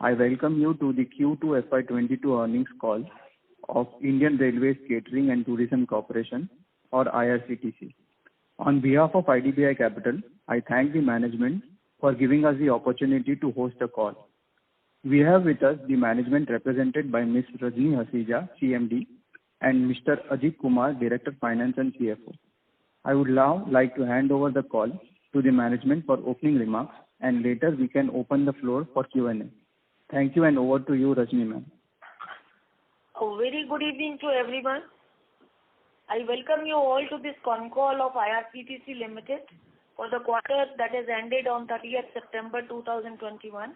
I welcome you to the Q2 FY22 earnings call of Indian Railways Catering and Tourism Corporation, or IRCTC. On behalf of IDBI Capital, I thank the management for giving us the opportunity to host the call. We have with us the management represented by Ms. Rajni Hasija, CMD, and Mr. Ajit Kumar, Director Finance and CFO. I would now like to hand over the call to the management for opening remarks, and later we can open the floor for Q&A. Thank you, and over to you, Rajni ma'am. A very good evening to everyone. I welcome you all to this con call of IRCTC Limited for the quarter that has ended on 30th September 2021.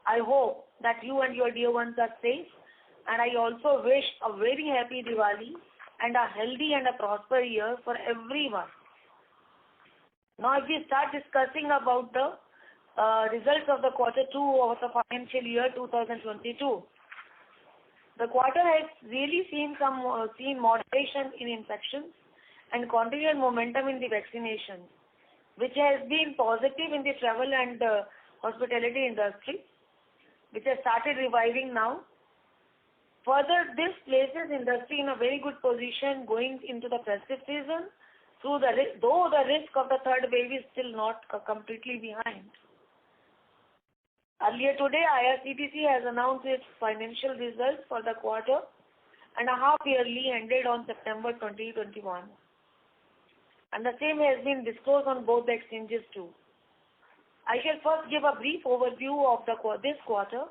I hope that you and your dear ones are safe, and I also wish a very happy Diwali and a healthy and a prosperous year for everyone. Now, if we start discussing about the results of the quarter 2 of the financial year 2022, the quarter has really seen moderation in infections and continued momentum in the vaccination, which has been positive in the travel and hospitality industry, which has started reviving now. Further, this places industry in a very good position going into the festive season, though the risk of the third wave is still not completely behind. Earlier today, IRCTC has announced its financial results for the quarter and a half yearly ended on September 2021. And the same has been disclosed on both the exchanges too. I shall first give a brief overview of this quarter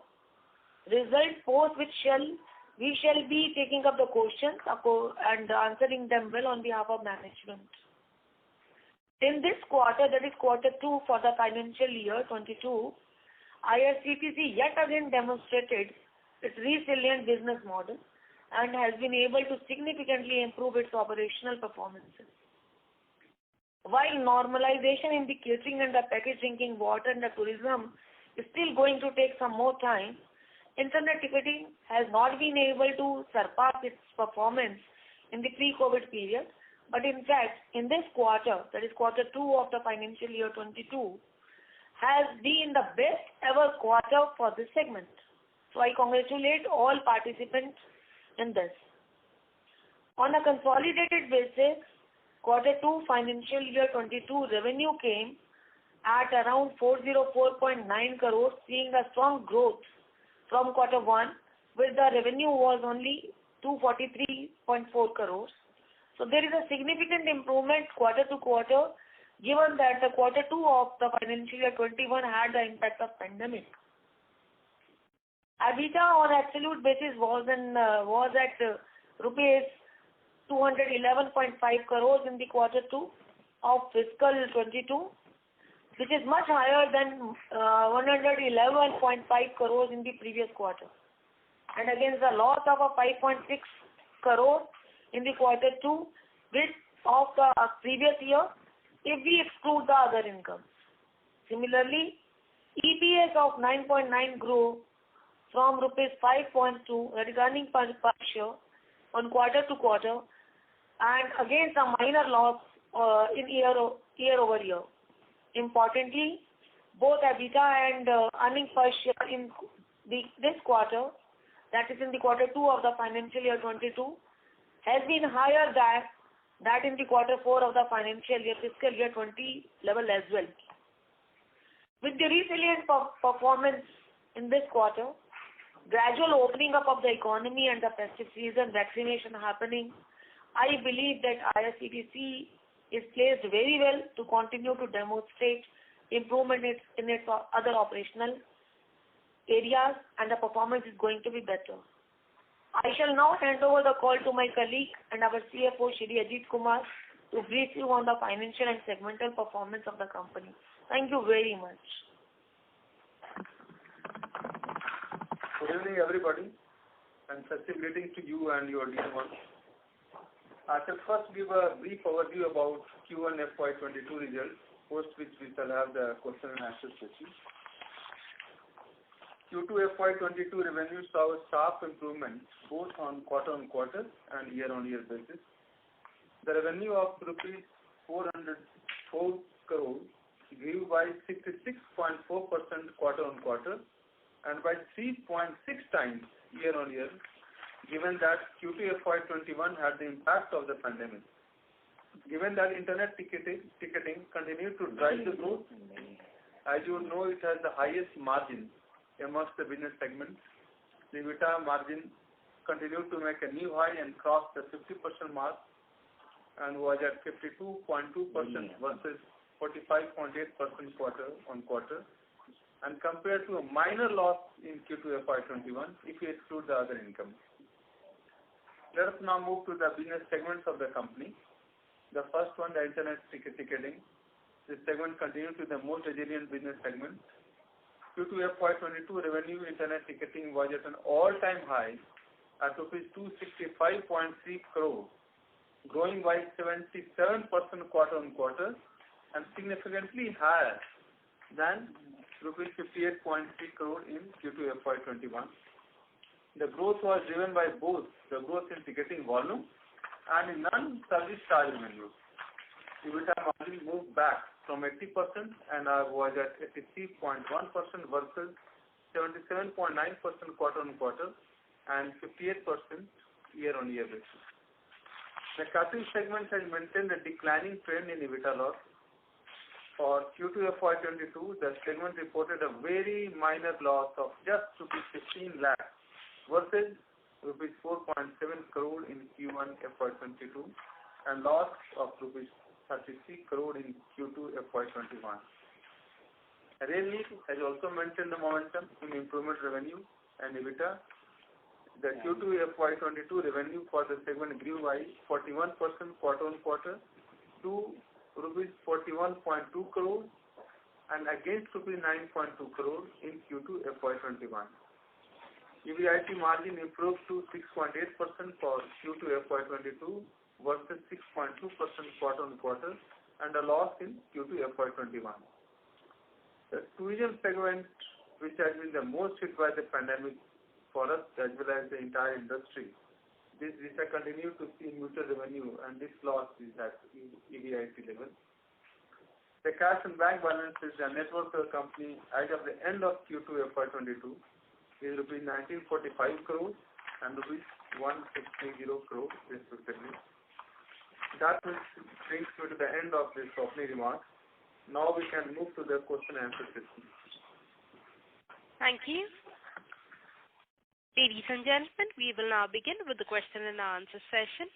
results, post which we shall be taking up the questions and answering them well on behalf of management. In this quarter, that is quarter 2 for the financial year 22, IRCTC yet again demonstrated its resilient business model and has been able to significantly improve its operational performances. While normalization in the catering and the packaged drinking water and the tourism is still going to take some more time, internet ticketing has not been able to surpass its performance in the pre-COVID period, but in fact, in this quarter, that is quarter 2 of the financial year 22, has been the best ever quarter for this segment. So I congratulate all participants in this. On a consolidated basis, quarter 2 financial year 22 revenue came at around 404.9 crores, seeing a strong growth from quarter 1, where the revenue was only 243.4 crores. So there is a significant improvement quarter to quarter, given that the quarter 2 of the financial year 21 had the impact of pandemic. EBITDA on absolute basis was at rupees 211.5 crores in the quarter 2 of fiscal 22, which is much higher than 111.5 crores in the previous quarter, and against a loss of a 5.6 crore in the quarter 2 of the previous year, if we exclude the other incomes. Similarly, EPS of 9.9 grew from rupees 5.2, that is earning per share, on quarter to quarter, and against a minor loss in year over year. Importantly, both EBITDA and earning per share in this quarter, that is in the quarter 2 of the financial year 22, has been higher than that in the quarter 4 of the financial year, fiscal year 20 level as well. With the resilient performance in this quarter, gradual opening up of the economy and the festive season, vaccination happening, I believe that IRCTC is placed very well to continue to demonstrate improvement in its other operational areas, and the performance is going to be better. I shall now hand over the call to my colleague and our CFO, Shri Ajit Kumar, to brief you on the financial and segmental performance of the company. Thank you very much. Good evening, everybody, and festive greetings to you and your dear ones. I shall first give a brief overview about Q1 FY22 results, post which we shall have the question and answer session. Q2 FY22 revenue saw a sharp improvement both on quarter-on-quarter and year-on-year basis. The revenue of rupees 404 crore grew by 66.4% quarter-on-quarter and by 3.6 times year-on-year, given that Q2 FY21 had the impact of the pandemic. Given that internet ticketing continued to drive the growth, as you know, it has the highest margin amongst the business segments. The EBITDA margin continued to make a new high and crossed the 50% mark and was at 52.2% versus 45.8% quarter-on-quarter, and compared to a minor loss in Q2 FY21 if you exclude the other income. Let us now move to the business segments of the company. The first one, the internet ticketing. This segment continued to be the most resilient business segment. Q2 FY22 revenue internet ticketing was at an all-time high at rupees 265.3 crore, growing by 77% quarter-on-quarter and significantly higher than rupees 58.3 crore in Q2 FY21. The growth was driven by both the growth in ticketing volume and in non-service charge revenue. EBITDA margin moved back from 80% and was at 83.1% versus 77.9% quarter-on-quarter and 58% year-on-year basis. The catering segment has maintained a declining trend in EBITDA loss. For Q2 FY22, the segment reported a very minor loss of just rupees 15 lakh versus rupees 4.7 crore in Q1 FY22 and loss of rupees 33 crore in Q2 FY21. Rail Neer has also maintained the momentum in improvement revenue and EBITDA. The Q2 FY22 revenue for the segment grew by 41% quarter-on-quarter to rupees 41.2 crore and against rupees 9.2 crore in Q2 FY21. EBIT margin improved to 6.8% for Q2 FY22 versus 6.2% quarter-on-quarter and a loss in Q2 FY21. The tourism segment, which has been the most hit by the pandemic for us as well as the entire industry, this has continued to see muted revenue and this loss is at EBIT level. The cash and bank balances and net worth of the company as of the end of Q2 FY22 is rupees 1945 crore and rupees 1630 crore respectively. That brings me to the end of this opening remarks. Now we can move to the question and answer session. Thank you. Ladies and gentlemen, we will now begin with the question and answer session.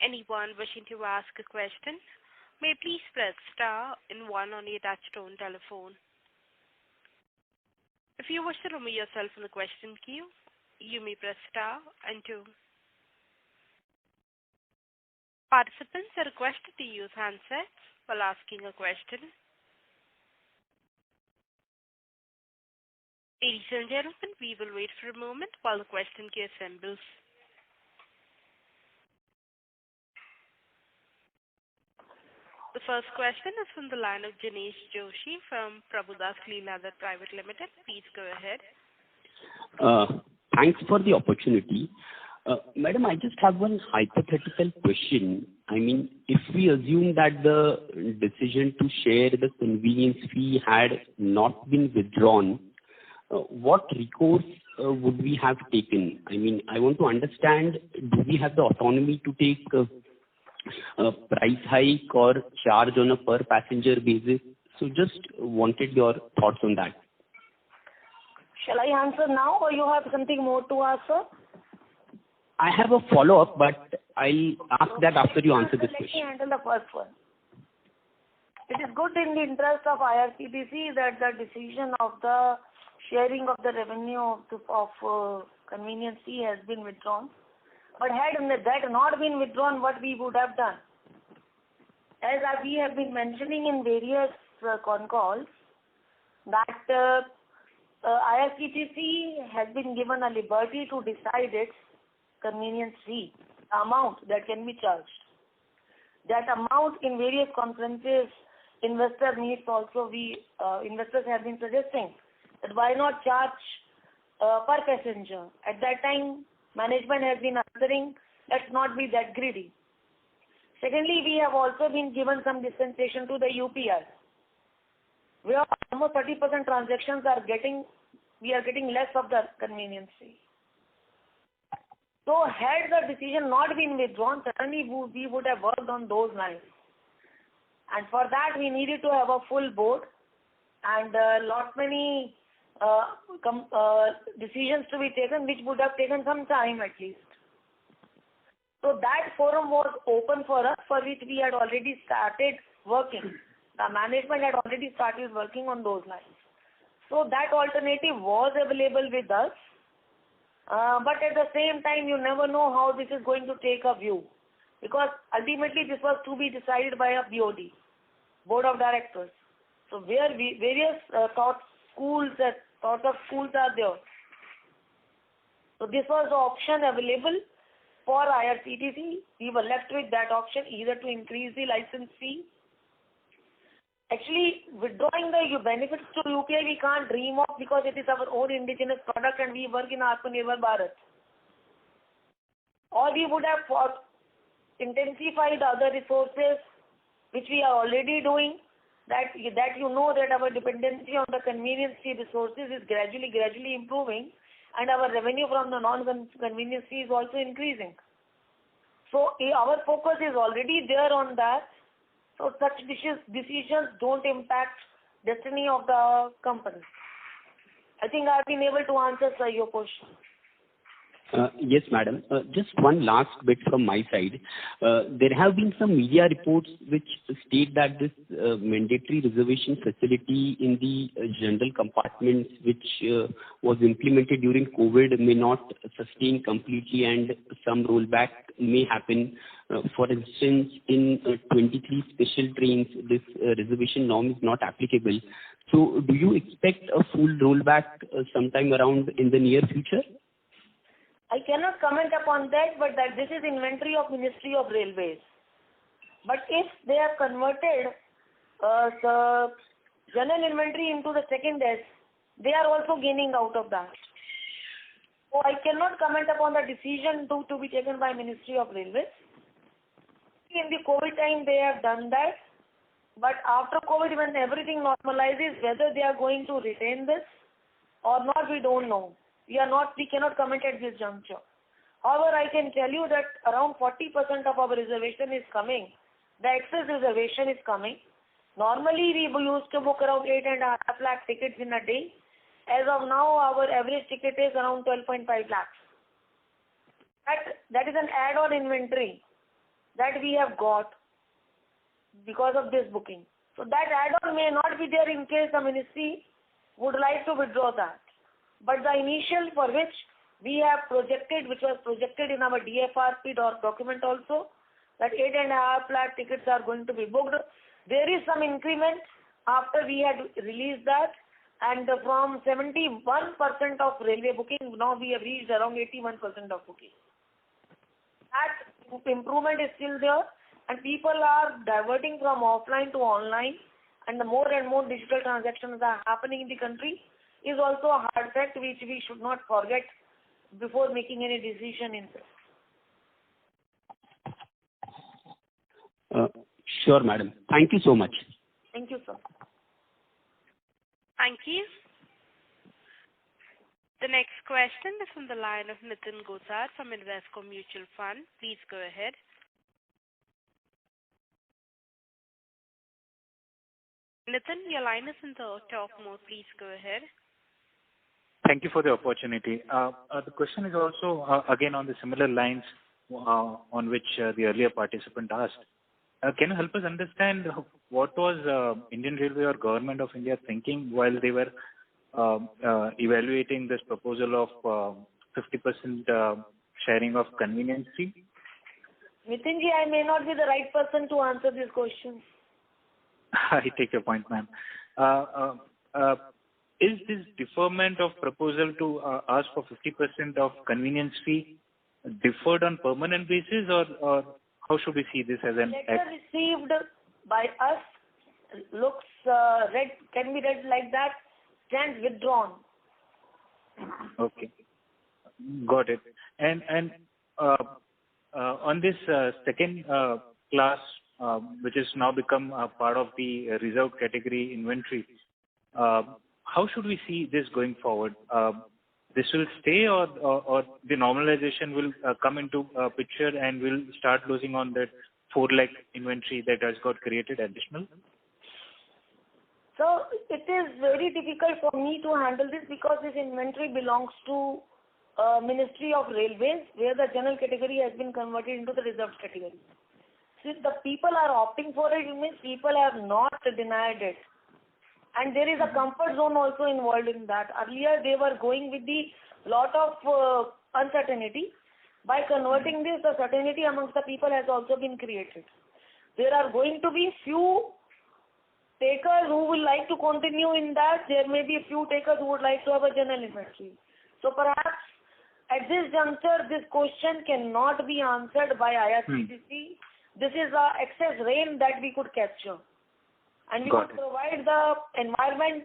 Anyone wishing to ask a question may please press star and 1 on your touchtone telephone. If you wish to remove yourself from the question queue, you may press star and 2. Participants are requested to use handsets while asking a question. Ladies and gentlemen, we will wait for a moment while the question queue assembles. The first question is from the line of Jinesh Joshi from Prabhudas Lilladher Private Limited. Please go ahead. Thanks for the opportunity. Madam, I just have one hypothetical question. I mean, if we assume that the decision to share the convenience fee had not been withdrawn, what recourse would we have taken? I mean, I want to understand, do we have the autonomy to take a price hike or charge on a per passenger basis? So just wanted your thoughts on that. Shall I answer now or you have something more to answer? I have a follow-up, but I'll ask that after you answer this question. Let me handle the first one. It is good in the interest of IRCTC that the decision of the sharing of the revenue of convenience fee has been withdrawn. But had that not been withdrawn, what we would have done? As we have been mentioning in various con calls, that IRCTC has been given a liberty to decide its convenience fee, amount that can be charged. That amount in various conferences, investors have been suggesting that why not charge per passenger. At that time, management has been answering, let's not be that greedy. Secondly, we have also been given some dispensation to the UPR, where almost 30% transactions we are getting less of the convenience fee. So had the decision not been withdrawn, certainly we would have worked on those lines. And for that we needed to have a full board and lot many decisions to be taken, which would have taken some time at least. So that forum was open for us, for which we had already started working. The management had already started working on those lines. So that alternative was available with us. But at the same time, you never know how this is going to take a view. Because ultimately this was to be decided by a BOD, Board of Directors. So where various thought of schools are there. So this was the option available for IRCTC. We were left with that option, either to increase the license fee. Actually, withdrawing the benefits to UPI we can't dream of, because it is our own indigenous product and we work in Atmanirbhar Bharat. Or we would have intensified other resources, which we are already doing, that you know that our dependency on the convenience fee resources is gradually improving, and our revenue from the non-convenience fee is also increasing. So our focus is already there on that. So such decisions don't impact destiny of the company. I think I've been able to answer, sir, your question. Yes, madam. Just one last bit from my side. There have been some media reports which state that this mandatory reservation facility in the general compartments, which was implemented during COVID, may not sustain completely and some rollback may happen. For instance, in 23 special trains, this reservation norm is not applicable. So do you expect a full rollback sometime around in the near future? I cannot comment upon that, but that this is inventory of Ministry of Railways. But if they have converted the general inventory into the second S, they are also gaining out of that. So I cannot comment upon the decision to be taken by Ministry of Railways. In the COVID time they have done that, but after COVID, when everything normalizes, whether they are going to retain this or not, we don't know. We cannot comment at this juncture. However, I can tell you that around 40% of our reservation is coming. The excess reservation is coming. Normally, we used to book around 8.5 lakh tickets in a day. As of now, our average ticket is around 12.5 lakhs. That is an add-on inventory that we have got because of this booking. So that add-on may not be there in case the ministry would like to withdraw that. But the initial for which we have projected, which was projected in our DFRP document also, that 8.5 lakh tickets are going to be booked. There is some increment after we had released that, and from 71% of railway booking, now we have reached around 81% of booking. That improvement is still there, and people are diverting from offline to online, and the more and more digital transactions are happening in the country is also a hard fact which we should not forget before making any decision in this. Sure, madam. Thank you so much. Thank you, sir. Thank you. The next question is from the line of Nitin Gosar from Invesco Mutual Fund. Please go ahead. Nitin, your line is in the talk mode. Please go ahead. Thank you for the opportunity. The question is also again on the similar lines on which the earlier participant asked. Can you help us understand what was Indian Railway or Government of India thinking while they were evaluating this proposal of 50% sharing of convenience fee? Nitinji, I may not be the right person to answer this question. I take your point, ma'am. Is this deferment of proposal to ask for 50% of convenience fee deferred on permanent basis, or how should we see this as an act? Letter received by us looks can be read like that, stands withdrawn. Okay, got it. And on this second class, which has now become a part of the reserved category inventory, how should we see this going forward? This will stay, or the normalization will come into picture and we'll start losing on that 4 lakh inventory that has got created additional? So it is very difficult for me to handle this because this inventory belongs to Ministry of Railways, where the general category has been converted into the reserved category. Since the people are opting for it, it means people have not denied it. And there is a comfort zone also involved in that. Earlier they were going with the lot of uncertainty. By converting this, the certainty amongst the people has also been created. There are going to be few takers who will like to continue in that. There may be a few takers who would like to have a general inventory. So perhaps at this juncture, this question cannot be answered by IRCTC. This is the excess rain that we could capture. And we could provide the environment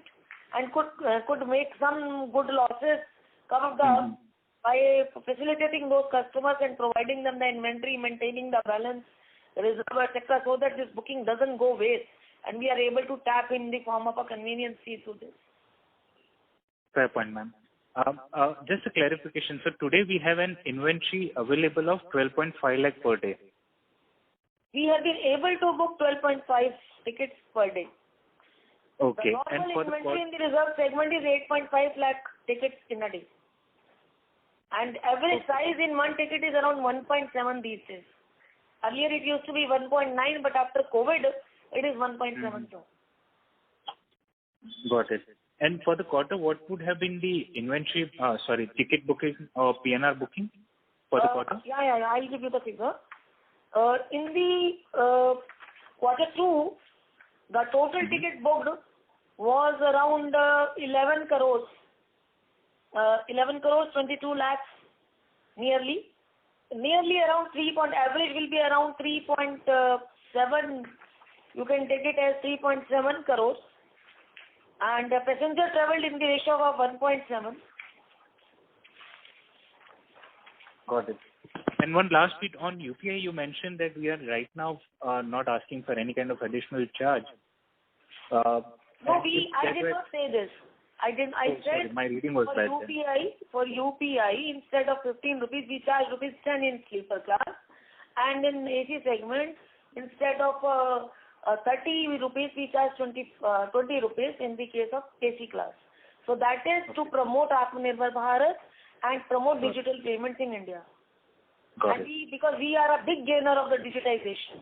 and could make some good losses come up by facilitating those customers and providing them the inventory, maintaining the balance, reserve, etc., so that this booking doesn't go waste and we are able to tap in the form of a convenience fee through this. Fair point, ma'am. Just a clarification. So today we have an inventory available of 12.5 lakh per day. We have been able to book 12.5 tickets per day. Okay. The And normal for the inventory in the reserve segment is 8.5 lakh tickets in a day. And average size in one ticket is around 1.7 these days. Earlier it used to be 1.9, but after COVID, it is 1.7. Got it. And for the quarter, what would have been the inventory, ticket booking or PNR booking for the quarter? Yeah, I'll give you the figure. In the quarter 2, the total ticket booked was around 11 crores. 11 crores, 22 lakhs, nearly around average will be around 3.7. You can take it as 3.7 crores. And the passenger traveled in the ratio of 1.7. Got it. And one last bit on UPI, you mentioned that we are right now not asking for any kind of additional charge. No, I did not say this. I said sorry, my reading was bad for UPI, instead of 15 rupees, we charge rupees 10 in sleeper class. And in AC segment, instead of 30 rupees, we charge 20 rupees in the case of AC class. So that is to promote Atmanirbhar Bharat and promote digital payments in India. Because we are a big gainer of the digitization.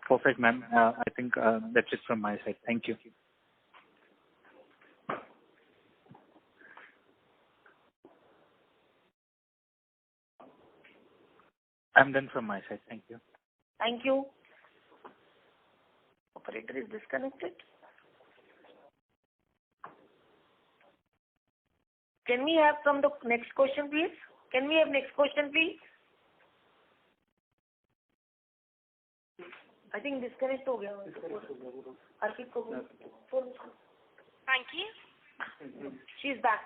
Perfect, ma'am. I think that's it from my side. Thank you. I'm done from my side. Thank you. Thank you. Operator is disconnected. Can we have from the next question, please? Can we have next question, please? I think disconnect हो गया. अर्पित को phone. Thank you. She is back.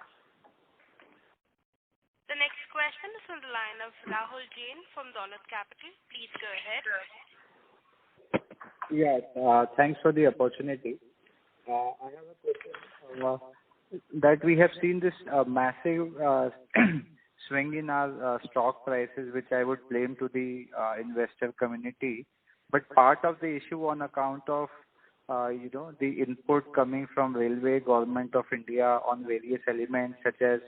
The next question is on the line of Rahul Jain from Dolat Capital. Please go ahead. Yeah, thanks for the opportunity. I have a question that we have seen this massive swing in our stock prices, which I would blame to the investor community. But part of the issue on account of the input coming from Railway, Government of India on various elements such as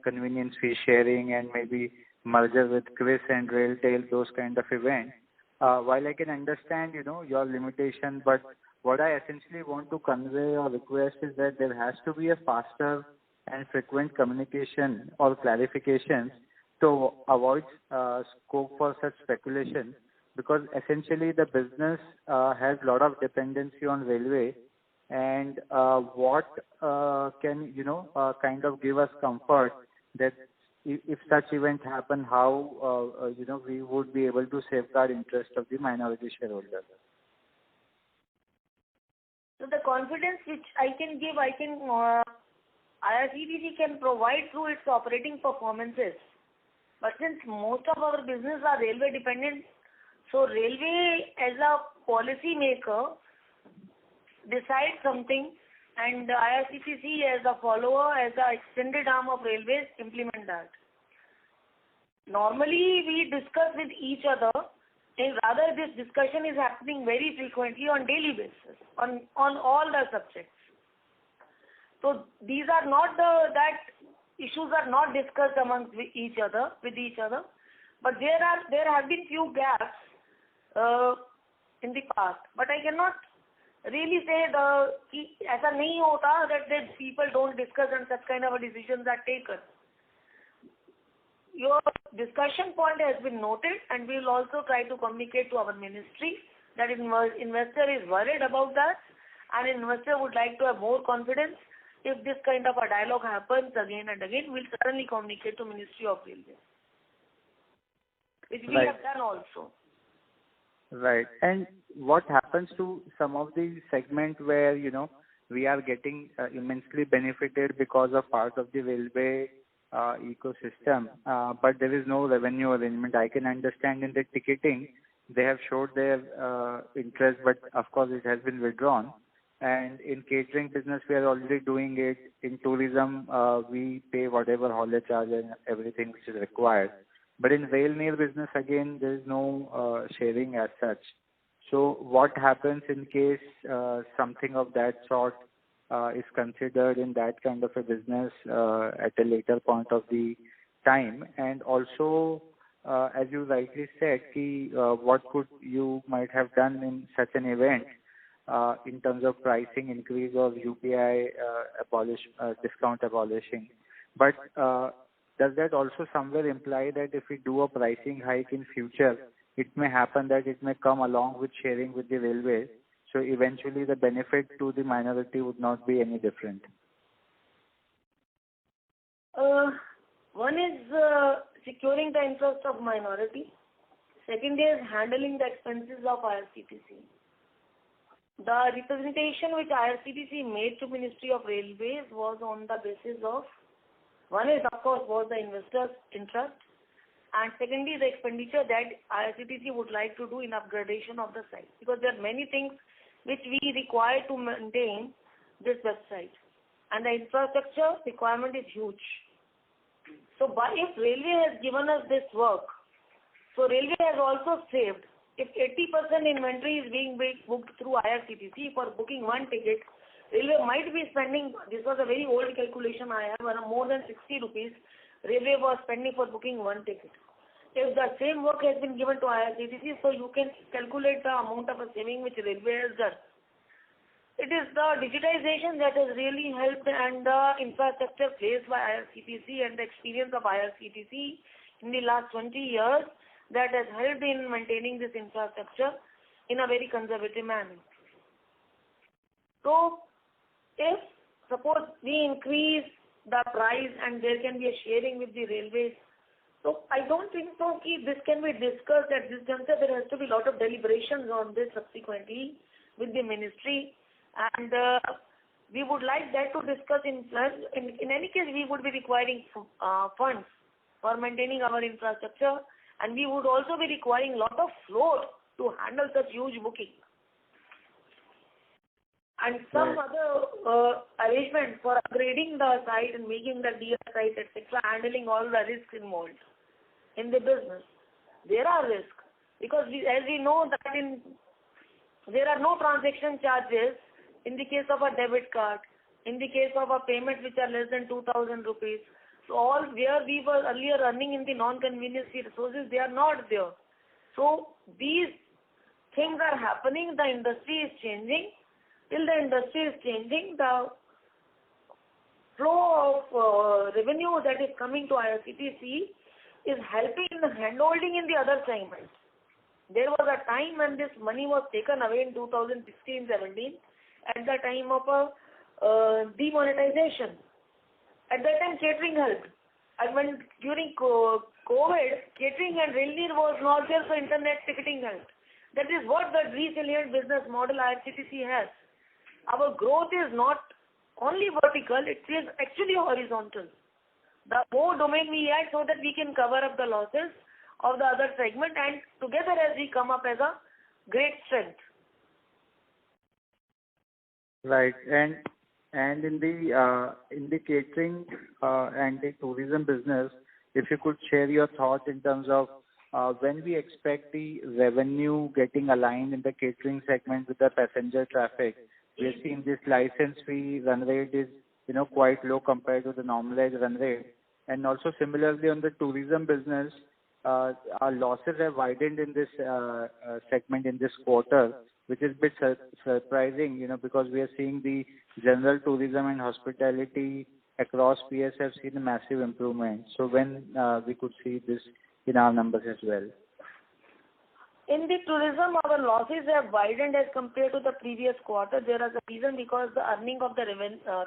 convenience fee sharing and maybe merger with Chris and Railtail, those kind of events. While I can understand your limitation, but what I essentially want to convey or request is that there has to be a faster and frequent communication or clarifications to avoid scope for such speculation, because essentially the business has a lot of dependency on railway, and what can kind of give us comfort that if such event happen, how we would be able to safeguard interest of the minority shareholders. So the confidence which I can give, IRCTC can provide through its operating performances. But since most of our business are railway dependent, so railway as a policy maker decide something and IRCTC as a follower, as the extended arm of railways, implement that. Normally we discuss with each other, and rather this discussion is happening very frequently on daily basis on all the subjects. So these are not that issues are not discussed amongst each other, but there have been few gaps in the past. But I cannot really say ऐसा नहीं होता that people don't discuss and such kind of a decisions are taken. Your discussion point has been noted, and we will also try to communicate to our ministry that investor is worried about that, and investor would like to have more confidence. If this kind of a dialogue happens again and again, we'll certainly communicate to Ministry of Railways, which we have done also. Right. And what happens to some of the segment where, we are getting immensely benefited because of part of the railway ecosystem, but there is no revenue arrangement? I can understand in the ticketing, they have showed their interest, but of course it has been withdrawn. And in catering business, we are already doing it. In tourism, we pay whatever haulage charge and everything which is required. But in rail near business, again, there is no sharing as such. So what happens in case something of that sort is considered in that kind of a business at a later point of the time? And also, as you rightly said, what could you might have done in such an event in terms of pricing increase or UPI discount abolishing. But does that also somewhere imply that if we do a pricing hike in future, it may happen that it may come along with sharing with the railways, so eventually the benefit to the minority would not be any different? One is securing the interest of minority. Second is handling the expenses of IRCTC. The representation which IRCTC made to Ministry of Railways was on the basis of, one is of course was the investors' interest, and secondly the expenditure that IRCTC would like to do in upgradation of the site, because there are many things which we require to maintain this website, and the infrastructure requirement is huge. So if Railway has given us this work, so Railway has also saved. If 80% inventory is being booked through IRCTC for booking one ticket, Railway might be spending, this was a very old calculation I have, more than 60 rupees Railway was spending for booking one ticket. If the same work has been given to IRCTC, so you can calculate the amount of a saving which Railway has done. It is the digitization that has really helped, and the infrastructure placed by IRCTC and the experience of IRCTC in the last 20 years that has helped in maintaining this infrastructure in a very conservative manner. So, if suppose we increase the price and there can be a sharing with the railways, so I don't think so this can be discussed at this juncture. There has to be a lot of deliberations on this subsequently with the ministry, and we would like that to discuss in any case we would be requiring funds for maintaining our infrastructure, and we would also be requiring a lot of float to handle such huge booking. And some other arrangement for upgrading the site and making the DR site, etc., handling all the risks involved in the business. There are risks, because as we know that there are no transaction charges in the case of a debit card, in the case of a payment which are less than 2,000 rupees. So all where we were earlier earning in the non-convenience fee resources, they are not there. So these things are happening, the industry is changing. Till the industry is changing, the flow of revenue that is coming to IRCTC is helping in the handholding in the other segments. There was a time when this money was taken away in 2016-17 at the time of a demonetization. At that time, catering helped. And when during COVID, catering and railway was not there, so internet ticketing helped. That is what the resilient business model IRCTC has. Our growth is not only vertical, it is actually horizontal. The more domain we add so that we can cover up the losses of the other segment, and together as we come up as a great strength. Right. And in the catering and the tourism business, if you could share your thoughts in terms of when we expect the revenue getting aligned in the catering segment with the passenger traffic. We have seen this license fee run rate is, quite low compared to the normalized run rate. And also similarly on the tourism business, our losses have widened in this segment in this quarter, which is a bit surprising, because we are seeing the general tourism and hospitality across PS have seen a massive improvement. So when we could see this in our numbers as well? In the tourism, our losses have widened as compared to the previous quarter. There is a reason because the earning of the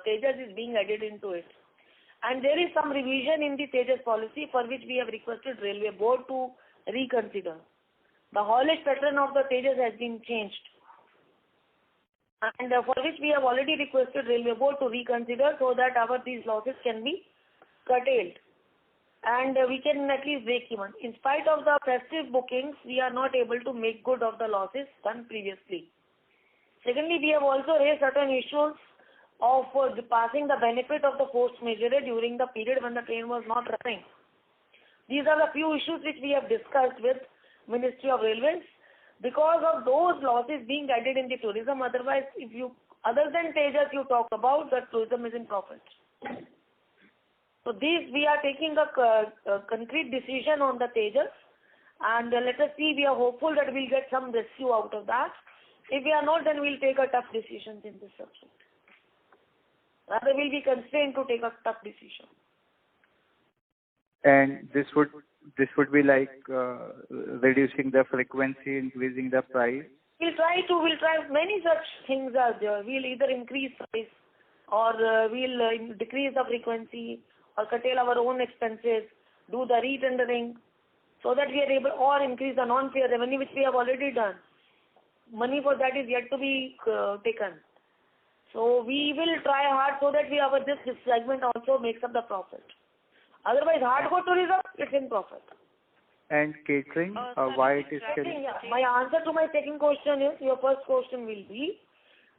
Tejas is being added into it. And there is some revision in the Tejas policy for which we have requested Railway Board to reconsider. The haulage pattern of the Tejas has been changed. And for which we have already requested Railway Board to reconsider so that these losses can be curtailed. And we can at least break even. In spite of the festive bookings, we are not able to make good of the losses done previously. Secondly, we have also raised certain issues of passing the benefit of the force majeure during the period when the train was not running. These are the few issues which we have discussed with Ministry of Railways. Because of those losses being added in the tourism, otherwise, other than Tejas you talk about, the tourism is in profit. So these we are taking a concrete decision on the Tejas, and let us see. We are hopeful that we'll get some rescue out of that. If we are not, then we'll take a tough decision in this subject. Rather, we'll be constrained to take a tough decision. And this would be like reducing the frequency, increasing the price. We'll try many such things are there. We'll either increase price or we'll decrease the frequency or curtail our own expenses, do the retendering so that we are able, or increase the non-fare revenue, which we have already done. Money for that is yet to be taken. So we will try hard so that this segment also makes up the profit. Otherwise, hardcore tourism, it's in profit. And catering, why it is catering? My answer to my second question is, your first question will be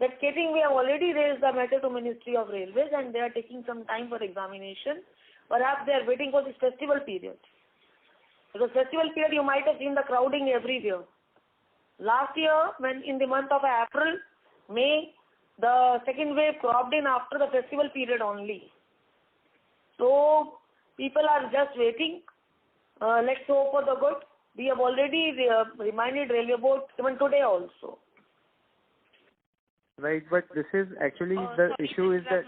that catering, we have already raised the matter to Ministry of Railways and they are taking some time for examination. Perhaps they are waiting for this festival period. Because festival period, you might have seen the crowding everywhere. Last year, when in the month of April, May, the second wave cropped in after the festival period only. So people are just waiting. Let's hope for the good. We have already reminded Railway Board even today also. Right, but this is actually the issue is that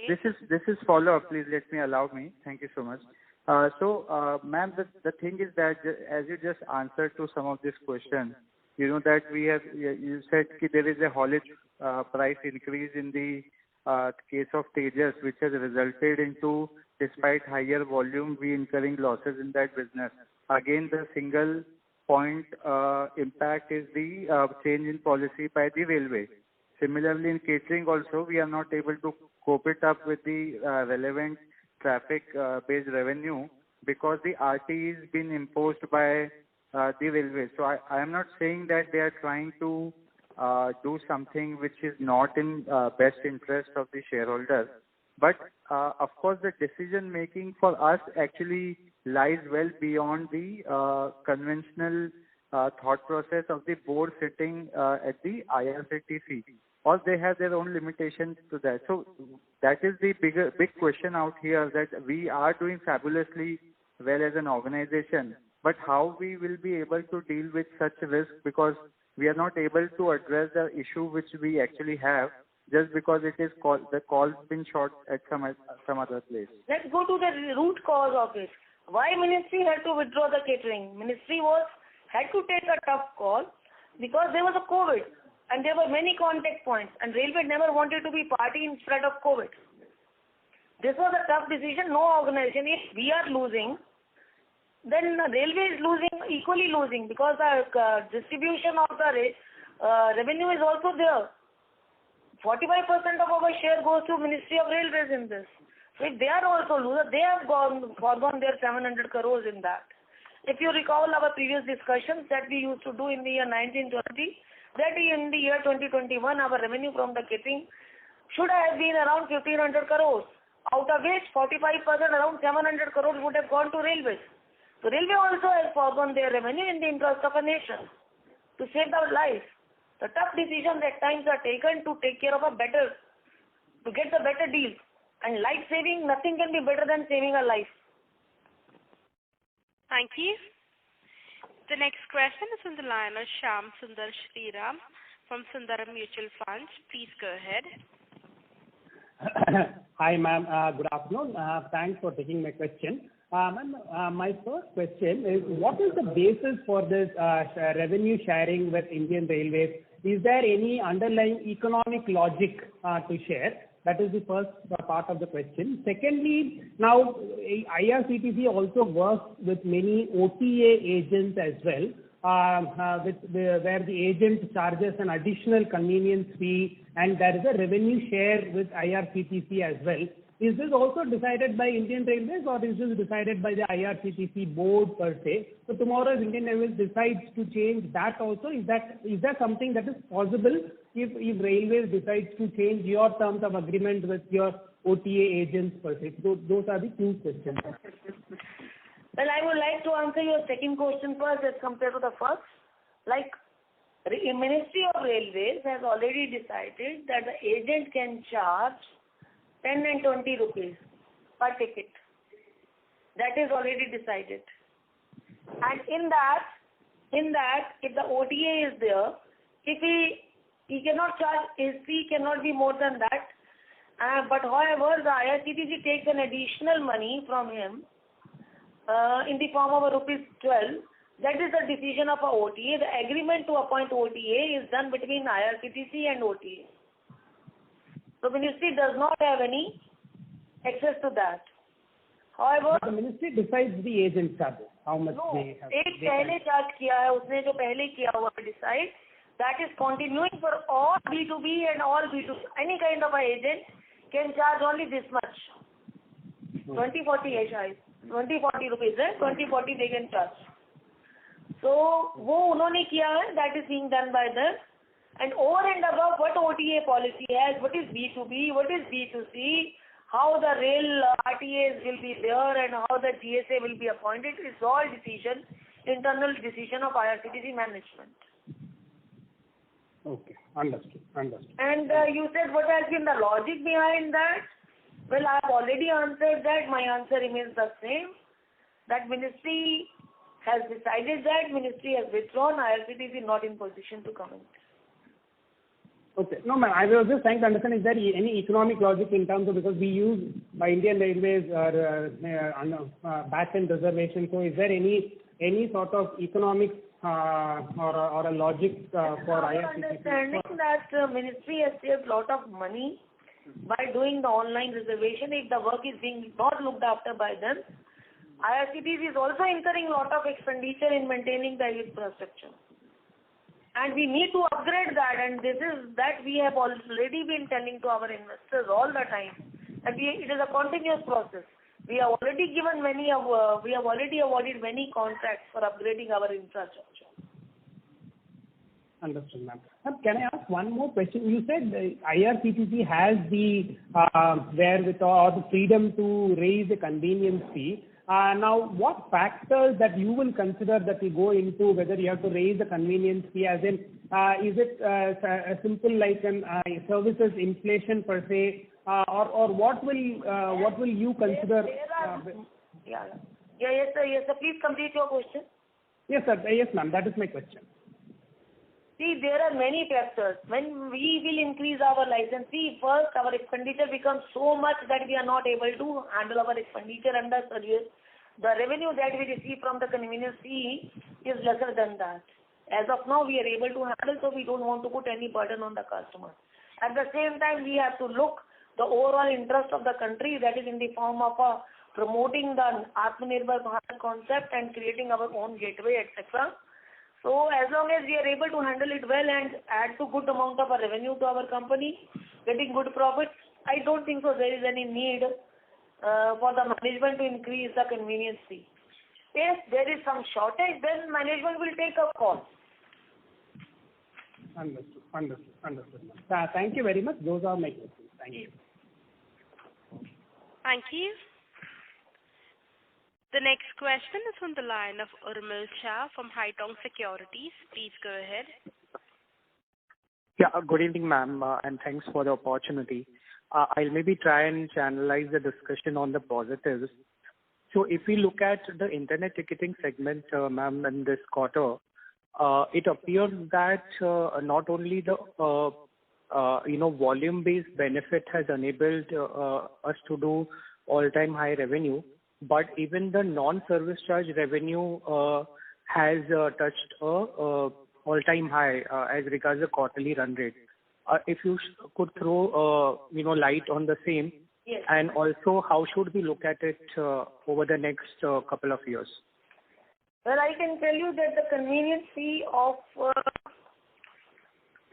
this is follow-up. Please allow me. Thank you so much. Ma'am, the thing is that as you just answered to some of these questions, that you said that there is a haulage price increase in the case of Tejas, which has resulted into, despite higher volume, we incurring losses in that business. Again, the single point impact is the change in policy by the railway. Similarly, in catering also, we are not able to cope it up with the relevant traffic-based revenue because the RT is being imposed by the railway. So I am not saying that they are trying to do something which is not in best interest of the shareholder. But of course, the decision making for us actually lies well beyond the conventional thought process of the board sitting at the IRCTC. Or they have their own limitations to that. So that is the big question out here, that we are doing fabulously well as an organization, but how we will be able to deal with such risk, because we are not able to address the issue which we actually have just because it is the call's been shot at some other place. Let's go to the root cause of it. Why Ministry had to withdraw the catering? Ministry had to take a tough call because there was a COVID. And there were many contact points, and Railway never wanted to be party in spread of COVID. This was a tough decision. No organization. If we are losing, then Railway is equally losing, because the distribution of the revenue is also there. 45% of our share goes to Ministry of Railways in this. So if they are also losers, they have foregone their 700 crores in that. If you recall our previous discussions that we used to do in the year 1920, that in the year 2021, our revenue from the catering should have been around 1,500 crores, out of which 45% around 700 crores would have gone to railways. So railway also has foregone their revenue in the interest of a nation to save our life. The tough decisions at times are taken to take care of to get the better deals. And life saving, nothing can be better than saving a life. Thank you. The next question is on the line of Shyam Sundar Shriram from Sundaram Mutual Funds. Please go ahead. Hi, ma'am. Good afternoon. Thanks for taking my question. Ma'am, my first question is, what is the basis for this revenue sharing with Indian Railways? Is there any underlying economic logic to share? That is the first part of the question. Secondly, now IRCTC also works with many OTA agents as well, where the agent charges an additional convenience fee, and there is a revenue share with IRCTC as well. Is this also decided by Indian Railways, or is this decided by the IRCTC board per se? So tomorrow, if Indian Railways decides to change that also, is that something that is possible if Railways decides to change your terms of agreement with your OTA agents per se? So those are the two questions. Well, I would like to answer your second question first as compared to the first. Like, the Ministry of Railways has already decided that the agent can charge 10 and 20 rupees per ticket. That is already decided. And in that, if the OTA is there, if he cannot charge, his fee cannot be more than that. But however, the IRCTC takes an additional money from him in the form of rupees 12. That is the decision of a OTA. The agreement to appoint OTA is done between IRCTC and OTA. So Ministry does not have any access to that. However, the Ministry decides the agent charges, how much they have. एक पहले charge किया है उसने, जो पहले किया हुआ decide, that is continuing for all B2B and all B2C. Any kind of a agent can charge only this much. 20-40 rupees है, 20-40 they can charge. So वो उन्होंने किया है, that is being done by them. And over and above what OTA policy has, what is B2B, what is B2C, how the rail RTAs will be there and how the GSA will be appointed, is all internal decision of IRCTC management. Okay, understood. And you said what has been the logic behind that? Well, I have already answered that. My answer remains the same. That Ministry has decided that, Ministry has withdrawn, IRCTC is not in position to comment. Okay. No, ma'am, I was just trying to understand, is there any economic logic in terms of, because we use by Indian Railways back-end reservation, so is there any sort of economic or a logic for IRCTC? Understanding that Ministry has saved a lot of money by doing the online reservation. If the work is being not looked after by them, IRCTC is also incurring a lot of expenditure in maintaining the infrastructure. And we need to upgrade that, and this is that we have already been telling to our investors all the time that it is a continuous process. We have already awarded many contracts for upgrading our infrastructure. Understood, ma'am. Can I ask one more question? You said the IRCTC has the wherewithal or the freedom to raise the convenience fee. Now, what factors that you will consider that you go into whether you have to raise the convenience fee, as in, is it a simple like an services inflation per se, or what will you consider? Yes, sir. Please complete your question. Yes, sir. Yes, ma'am. That is my question. See, there are many factors. When we will increase our license fee, first our expenditure becomes so much that we are not able to handle our expenditure under service. The revenue that we receive from the convenience fee is lesser than that. As of now, we are able to handle, so we don't want to put any burden on the customer. At the same time, we have to look the overall interest of the country, that is in the form of promoting the Atmanirbhar Bharat concept and creating our own gateway, etc. So as long as we are able to handle it well and add to good amount of revenue to our company, getting good profits, I don't think so there is any need for the management to increase the convenience fee. If there is some shortage, then management will take a call. Understood. Thank you very much. Those are my questions. Thank you. Thank you. Thank you. The next question is from the line of Urmil Shah from Haitong Securities. Please go ahead. Yeah, good evening, ma'am, and thanks for the opportunity. I'll maybe try and channelize the discussion on the positives. So if we look at the internet ticketing segment, ma'am, in this quarter, it appears that not only the volume-based benefit has enabled us to do all-time high revenue, but even the non-service charge revenue has touched all-time high as regards the quarterly run rate. If you could throw light on the same, Yes. and also how should we look at it over the next couple of years? Well, I can tell you that the convenience fee of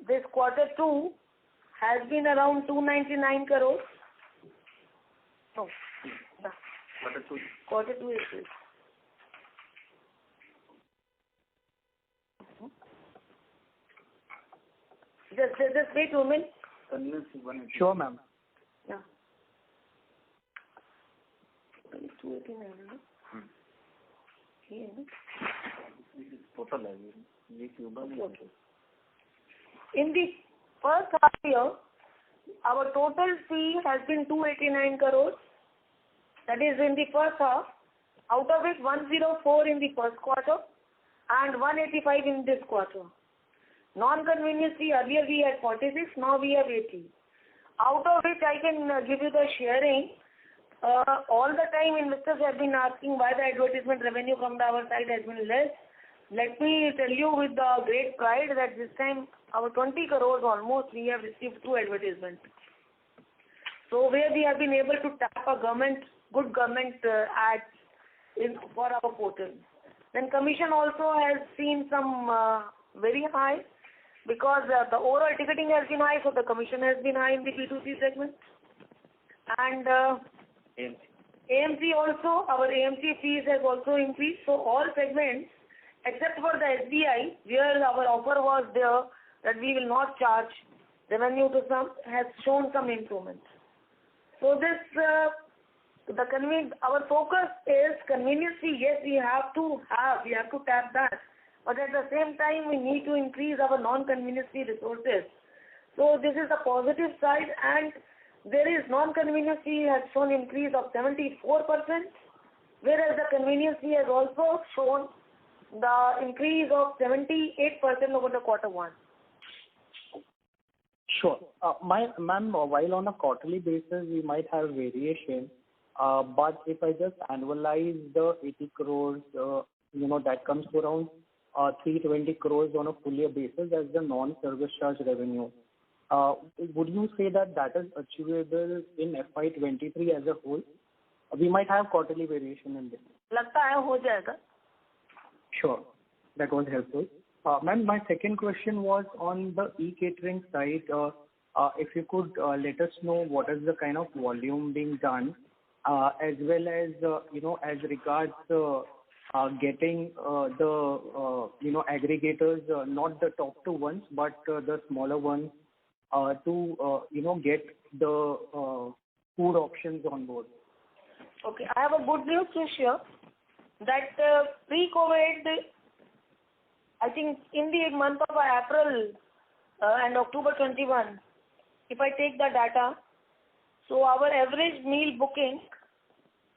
this quarter 2 has been around 299 crores. No. Quarter 2 is this. Just wait a minute. Sure, ma'am. Yeah. 289, no? Here, no? Okay. In the first half year, our total fee has been 289 crores. That is in the first half. Out of it, 104 in the first quarter and 185 in this quarter. Non-convenience fee, earlier we had 46, now we have 80. Out of which I can give you the sharing. All the time investors have been asking why the advertisement revenue from our side has been less. Let me tell you with the great pride that this time our 20 crores almost we have received through advertisement. So where we have been able to tap a good government ads for our portal. Then commission also has seen some very high because the overall ticketing has been high, so the commission has been high in the B2C segment. And AMC also, our AMC fees has also increased. So all segments except for the SBI, where our offer was there that we will not charge revenue to some, has shown some improvement. So this, our focus is convenience fee. Yes, we have to tap that. But at the same time, we need to increase our non-convenience fee resources. So this is the positive side, and there is non-convenience fee has shown increase of 74%, whereas the convenience fee has also shown the increase of 78% over the quarter 1. Sure. Ma'am, while on a quarterly basis we might have variation, but if I just annualize the 80 crores, that comes to around 320 crores on a full year basis as the non-service charge revenue. Would you say that is achievable in FY23 as a whole? We might have quarterly variation in this. लगता है हो जाएगा. Sure. That was helpful. Ma'am, my second question was on the e-catering side. If you could let us know what is the kind of volume being done, as well as, as regards getting the, aggregators, not the top 2 ones, but the smaller ones, to, get the food options on board. Okay, I have a good news to share that pre-COVID, I think in the month of April and October 21, if I take the data, so our average meal booking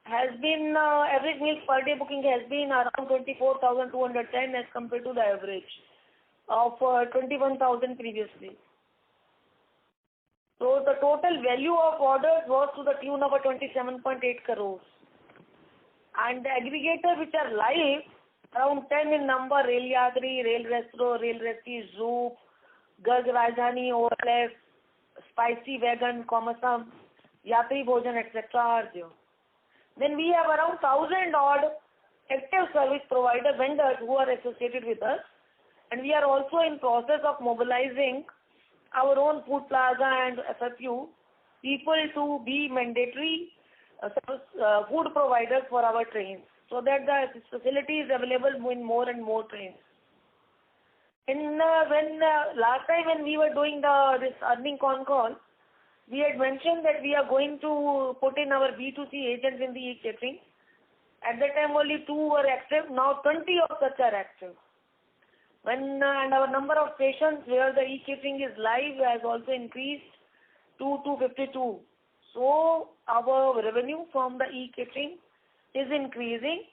has been, average meals per day booking has been around 24,210 as compared to the average of 21,000 previously. So the total value of orders was to the tune of 27.8 crores. And the aggregators which are live, around 10 in number, Rail Yatri, Rail Restro, Rail Resti, Zoop, Garg Rajdhani, OLF, Spicy Wagon, Komasam, Yatri Bhojan, etc. are there. Then we have around 1,000 odd active service provider vendors who are associated with us, and we are also in process of mobilizing our own food plaza and FFU people to be mandatory food providers for our trains, so that the facility is available in more and more trains. Last time when we were doing this earning con call, we had mentioned that we are going to put in our B2C agents in the e-catering. At that time only 2 were active, now 20 of such are active. And our number of stations where the e-catering is live has also increased to 252. So our revenue from the e-catering is increasing.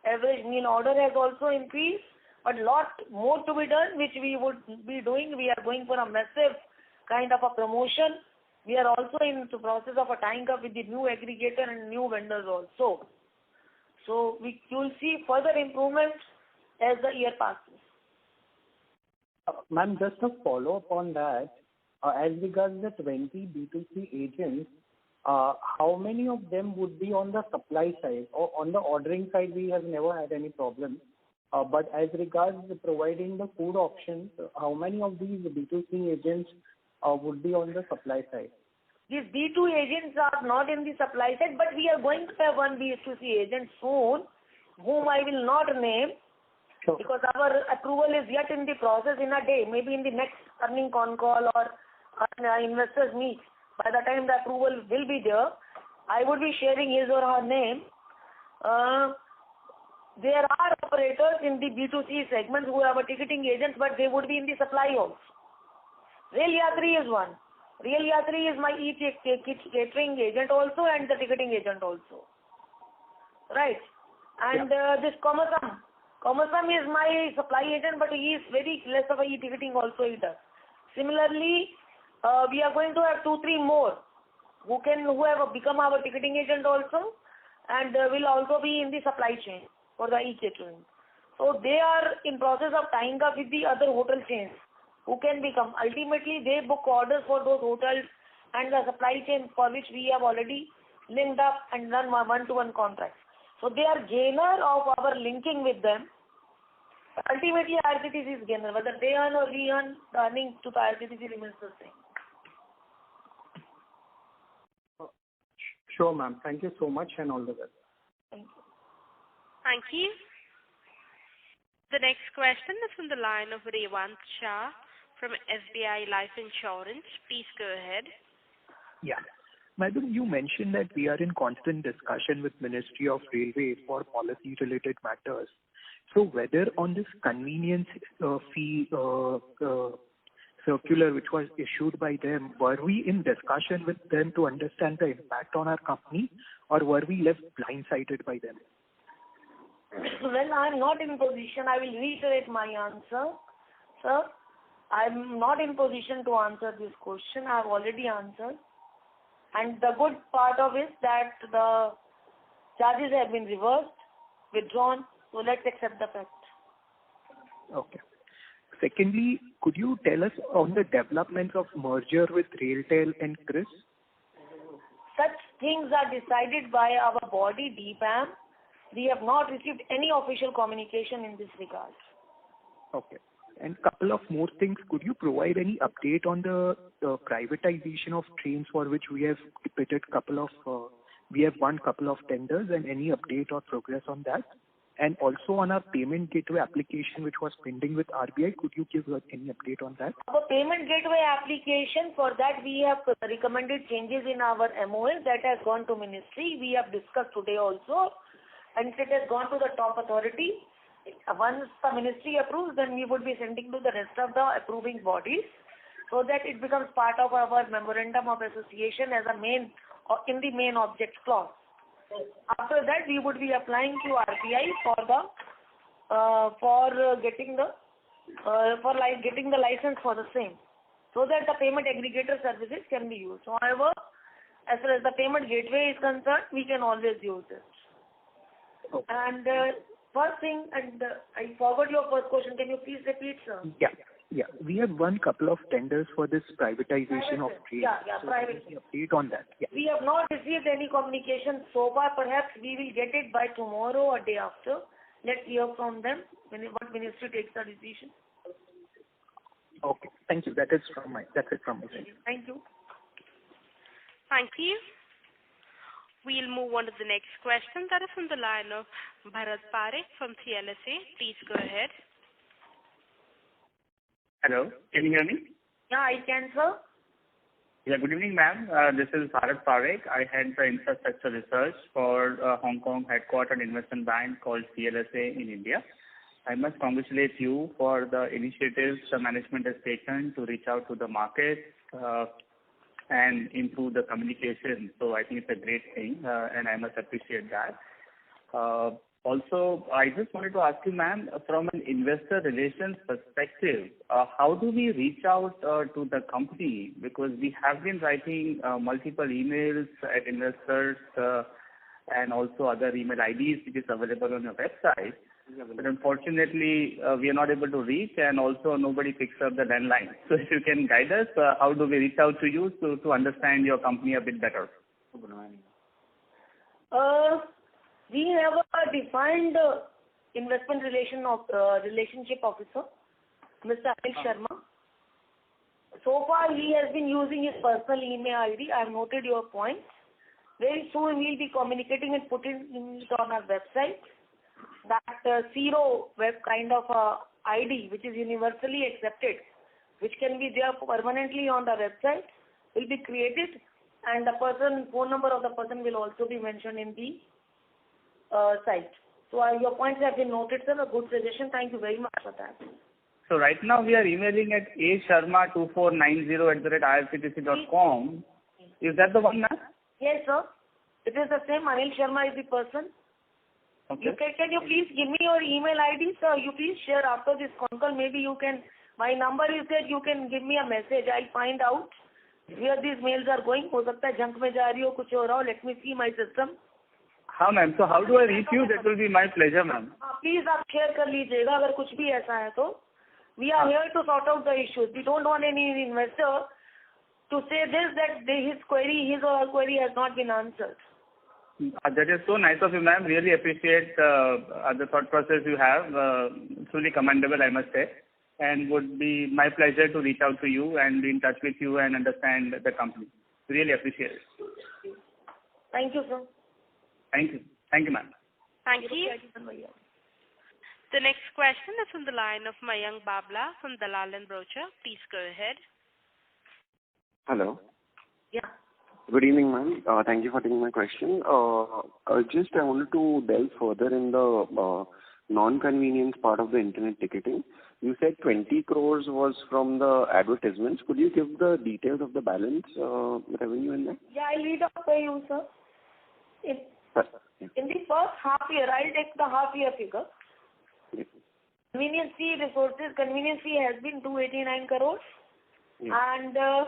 Average meal order has also increased, but lot more to be done, which we would be doing. We are going for a massive kind of a promotion. We are also in the process of tying up with the new aggregator and new vendors also. So you will see further improvements as the year passes. Ma'am, just a follow-up on that. As regards the 20 B2C agents, how many of them would be on the supply side? Or on the ordering side, we have never had any problem. But as regards providing the food options, how many of these B2C agents would be on the supply side? These B2 agents are not in the supply side, but we are going to have one B2C agent soon, whom I will not name, Sure. because our approval is yet in the process in a day, maybe in the next earning con call or investors meet. By the time the approval will be there, I would be sharing his or her name. There are operators in the B2C segment who have a ticketing agent, but they would be in the supply also. Rail Yatri is one. Rail Yatri is my catering agent also and the ticketing agent also. Right. And this Komasam. Komasam is my supply agent, but he is very less of a e-ticketing also he does. Similarly, we are going to have 2-3 more who have become our ticketing agent also, and will also be in the supply chain for the e-catering. So they are in process of tying up with the other hotel chains who can become. Ultimately, they book orders for those hotels and the supply chain for which we have already linked up and done one-to-one contracts. So they are gainer of our linking with them. Ultimately, IRCTC is gainer. Whether they earn or we earn, the earnings to the IRCTC remains the same. Sure, ma'am. Thank you so much and all the best. Thank you. Thank you. The next question is from the line of Revant Shah from SBI Life Insurance. Please go ahead. Yeah. Madam, you mentioned that we are in constant discussion with Ministry of Railways for policy-related matters. So whether on this convenience fee circular which was issued by them, were we in discussion with them to understand the impact on our company, or were we left blindsided by them? Well, I am not in position. I will reiterate my answer. Sir, I am not in position to answer this question. I have already answered. And the good part of it is that the charges have been reversed, withdrawn. So let's accept the fact. Okay. Secondly, could you tell us on the developments of merger with RailTel and CRIS? Such things are decided by our body, DPAM. We have not received any official communication in this regard. Okay. And couple of more things. Could you provide any update on the privatization of trains for which we have pitted we have won couple of tenders, and any update or progress on that? And also on our payment gateway application which was pending with RBI, could you give any update on that? Our payment gateway application, for that we have recommended changes in our MOL that has gone to ministry. We have discussed today also, and it has gone to the top authority. Once the ministry approves, then we would be sending to the rest of the approving bodies so that it becomes part of our memorandum of association as in the main object clause. After that, we would be applying to RBI for getting the license for the same, so that the payment aggregator services can be used. However, as far as the payment gateway is concerned, we can always use it. Okay. And first thing, and I forgot your first question. Can you please repeat, sir? Yeah. We have won couple of tenders for this privatization of trains. Private. So update on that. Yeah. We have not received any communication so far. Perhaps we will get it by tomorrow or day after. Let's hear from them what ministry takes the decision. Okay. Thank you. That's it from my side. Thank you. Thank you. We'll move on to the next question. That is from the line of Bharat Parekh from CLSA. Please go ahead. Hello, can you hear me? Yeah, I can, sir. Yeah, good evening, ma'am. This is Bharat Parekh. I head the infrastructure research for Hong Kong headquartered investment bank called CLSA in India. I must congratulate you for the initiatives the management has taken to reach out to the market and improve the communication. So I think it's a great thing, and I must appreciate that. Also, I just wanted to ask you, ma'am, from an investor relations perspective, how do we reach out to the company? Because we have been writing multiple emails at investors and also other email IDs which is available on your website. But unfortunately, we are not able to reach, and also nobody picks up the landline. So if you can guide us, how do we reach out to you to understand your company a bit better? We have a defined investment relationship officer, Mr. Anil Sharma. So far, he has been using his personal email ID. I have noted your points. Very soon, we will be communicating and putting it on our website. That zero web kind of ID, which is universally accepted, which can be there permanently on the website, will be created, and the phone number of the person will also be mentioned in the site. So your points have been noted, sir. A good suggestion. Thank you very much for that. So right now we are emailing at asharma2490@irctc.com. Is that the one, ma'am? Yes, sir. It is the same. Anil Sharma is the person. Okay. Can you please give me your email ID, sir? You please share after this phone call. Maybe you can. My number is there. You can give me a message. I'll find out where these mails are going. हो सकता है junk में जा रही हो, कुछ हो रहा हो. Let me see my system. हाँ ma'am, so how do I reach you? That will be my pleasure, ma'am. Please आप share कर लीजिएगा अगर कुछ भी ऐसा है तो. We are here to sort out the issues. We don't want any investor to say this that his or her query has not been answered. That is so nice of you, ma'am. Really appreciate the thought process you have. Truly commendable, I must say. And would be my pleasure to reach out to you and be in touch with you and understand the company. Really appreciate it. Thank you, sir. Thank you. Thank you, ma'am. Thank you. The next question is from the line of Mayank Babla from Dalal & Broacha. Please go ahead. Hello. Yeah. Good evening, ma'am. Thank you for taking my question. I wanted to delve further in the non-convenience part of the internet ticketing. You said 20 crores was from the advertisements. Could you give the details of the balance revenue in that? Yeah, I'll read out for you, sir. In the first half year, I'll take the half year figure. Yeah. Convenience fee has been 289 crores. Yeah. And the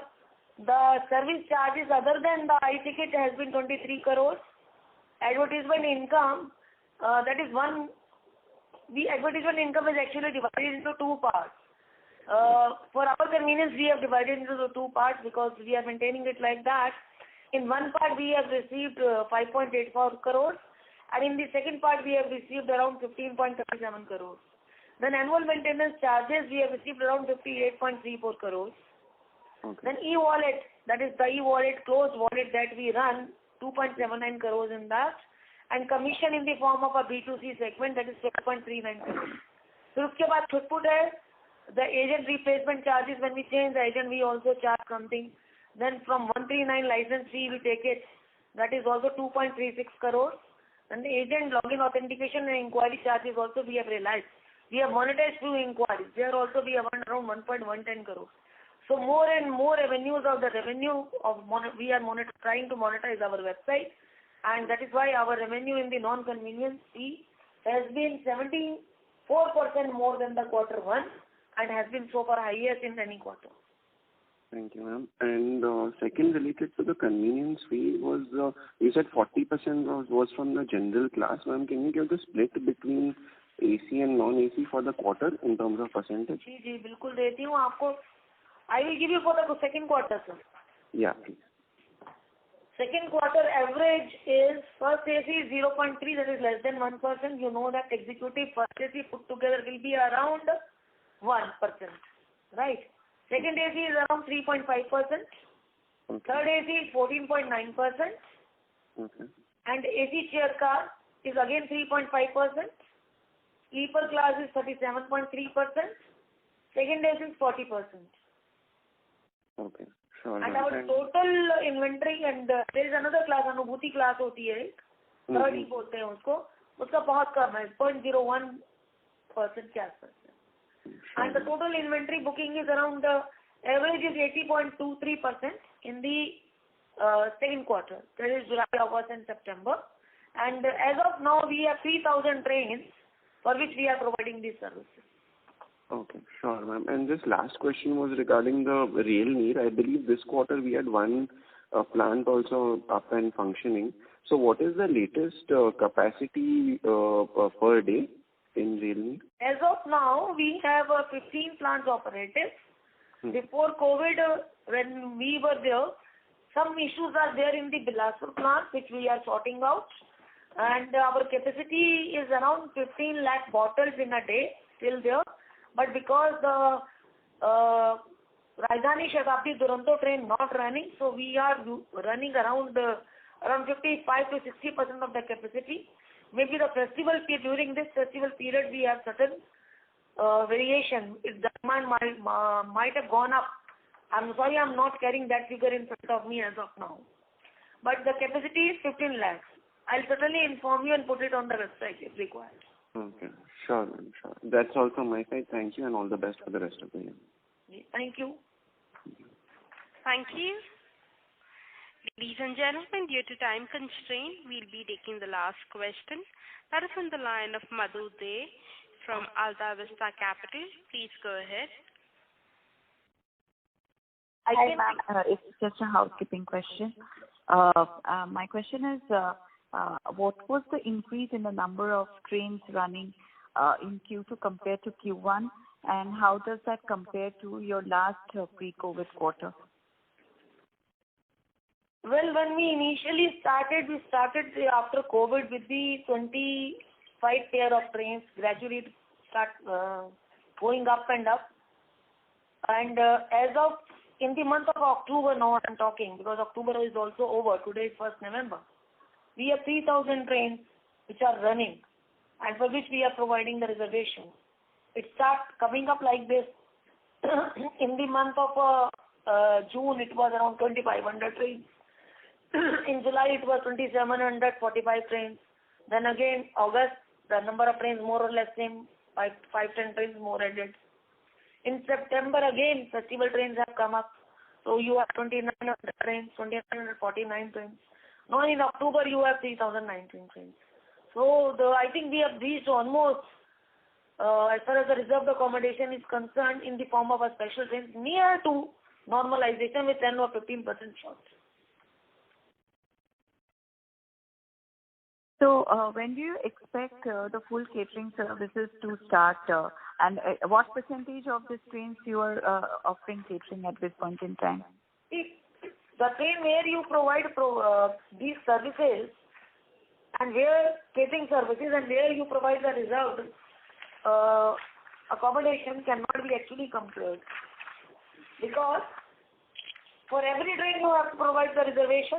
service charges other than the iTicket has been 23 crores. Advertisement income, that is one. The advertisement income is actually divided into two parts. For our convenience, we have divided into the two parts because we are maintaining it like that. In one part, we have received 5.84 crores, and in the second part, we have received around 15.37 crores. Then annual maintenance charges, we have received around 58.34 crores. Okay. Then e-wallet, that is the e-wallet, closed wallet that we run, 2.79 crores in that. And commission in the form of a B2C segment, that is 6.39 crores. So उसके बाद छुटपुट है, the agent replacement charges, when we change the agent, we also charge something. Then from 139 license fee, we take it, that is also 2.36 crores. And the agent login authentication and inquiry charges also we have realized. We have monetized few inquiries. There also we have earned around 1.110 crores. So more and more avenues of the revenue we are trying to monetize our website, and that is why our revenue in the non-convenience fee has been 74% more than the quarter one, and has been so far highest in any quarter. Thank you, ma'am. And second, related to the convenience fee, was you said 40% was from the general class. Ma'am, can you give the split between AC and non-AC for the quarter in terms of percentage? जी बिल्कुल देती हूँ आपको. I will give you for the second quarter, sir. Yeah, please. Second quarter average is first AC is 0.3, that is less than 1%. You know that executive first AC put together will be around 1%, right? Second AC is around 3.5%. Okay. Third AC is 14.9%. Okay. And AC chair car is again 3.5%. Sleeper class is 37.3%. Second AC is 40%. Okay. Sure. And our total inventory and there is another class, अनुभूति class होती है, third ही बोलते हैं उसको, उसका बहुत कम है, 0.01% के आसपास है. And the total inventory booking is around average is 80.23% in the second quarter. That is July, August, and September. And as of now, we have 3,000 trains for which we are providing these services. Okay, sure, ma'am. And this last question was regarding the Rail Neer. I believe this quarter we had one plant also up and functioning. So what is the latest capacity per day in Rail Neer? As of now, we have 15 plants operative. Before COVID, when we were there, some issues are there in the Bilaspur plant which we are sorting out. And our capacity is around 15 lakh bottles in a day, still there. But because the Rajdhani Shatabdi Duronto train not running, so we are running around 55 to 60% of the capacity. Maybe the festival period, during this festival period, we have certain variation. Its demand might have gone up. I'm sorry, I'm not carrying that figure in front of me as of now. But the capacity is 15 lakhs. I'll certainly inform you and put it on the website if required. Okay, sure, ma'am, sure. That's all from my side. Thank you and all the best for the rest of the year. Thank you. Thank you. Ladies and gentlemen, due to time constraint, we'll be taking the last question. That is on the line of Madhu De from Alta Vista Capital. Please go ahead. Hi, ma'am. It's just a housekeeping question. My question is, what was the increase in the number of trains running in Q2 compared to Q1, and how does that compare to your last pre-COVID quarter? Well, when we initially started, after COVID with the 25 pair of trains, gradually start going up and up. And as of in the month of October, now I'm talking, because October is also over, today is 1st November. We have 3,000 trains which are running and for which we are providing the reservation. It starts coming up like this. In the month of June, it was around 2,500 trains. In July, it was 2,745 trains. Then again, August, the number of trains more or less same, 5-10 trains more added. In September, again, festival trains have come up. So you have 2,900 trains, 2,949 trains. Now in October, you have 3,019 trains. So I think we have reached almost, as far as the reserved accommodation is concerned, in the form of a special train, near to normalization with 10 or 15% short. So when do you expect the full catering services to start, and what percentage of these trains you are offering catering at this point in time? The train where you provide these services and where catering services and where you provide the reserved accommodation cannot be actually compared, because for every train you have to provide the reservation,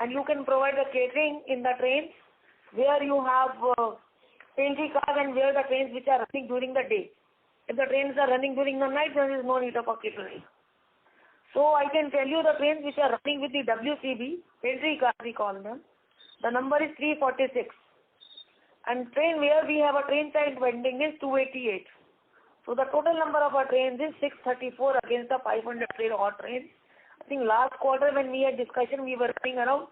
and you can provide the catering in the train where you have pantry cars and where the trains which are running during the day. If the trains are running during the night, there is no need of a catering. So I can tell you the trains which are running with the WCB, pantry cars we call them, the number is 346. And train where we have a train side vending is 288. So the total number of our trains is 634 against the 500 odd trains. I think last quarter when we had discussion, we were running around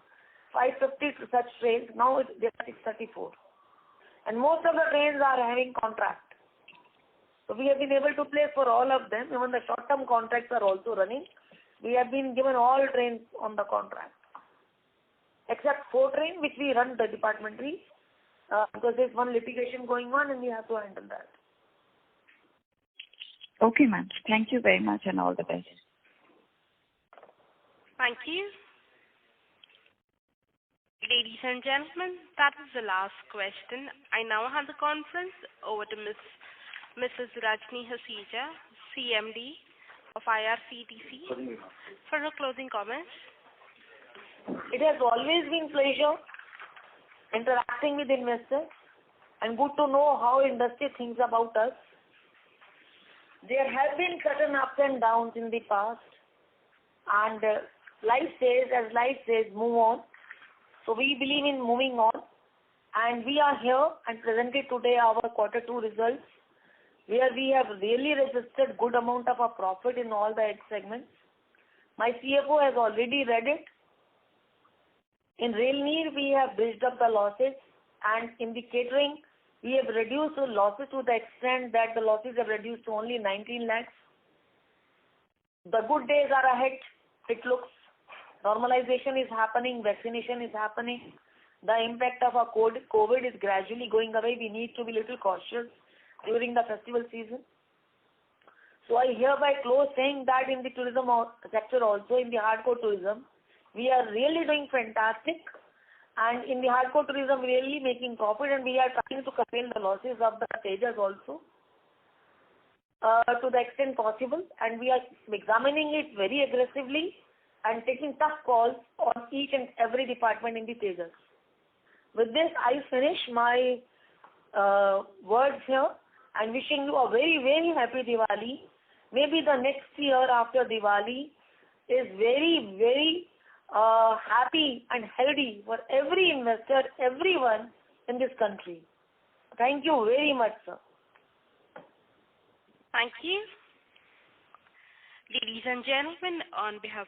550 such trains. Now they are 634. And most of the trains are having contract. So we have been able to place for all of them. Even the short-term contracts are also running. We have been given all trains on the contract, except 4 trains which we run the departmentally, because there's one litigation going on and we have to handle that. Okay, ma'am. Thank you very much and all the best. Thank you. Ladies and gentlemen, that is the last question. I now hand the conference over to Mrs. Rajni Hasija, CMD of IRCTC, for her closing comments. It has always been pleasure interacting with investors and good to know how industry thinks about us. There have been certain ups and downs in the past, and life says, move on. So we believe in moving on, and we are here and presented today our quarter 2 results, where we have really registered good amount of a profit in all the 8 segments. My CFO has already read it. In Rail Neer, we have bridged up the losses, and in the catering, we have reduced the losses to the extent that the losses have reduced to only 19 lakhs. The good days are ahead, it looks. Normalization is happening, vaccination is happening. The impact of our COVID is gradually going away. We need to be little cautious during the festival season. So I hereby close saying that in the tourism sector also, in the hardcore tourism, we are really doing fantastic. And in the hardcore tourism, really making profit, and we are trying to curtail the losses of the Tejas also to the extent possible. And we are examining it very aggressively and taking tough calls on each and every department in the Tejas. With this, I finish my words here and wishing you a very, very happy Diwali. Maybe the next year after Diwali is very, very happy and healthy for every investor, everyone in this country. Thank you very much, sir. Thank you. Ladies and gentlemen, on behalf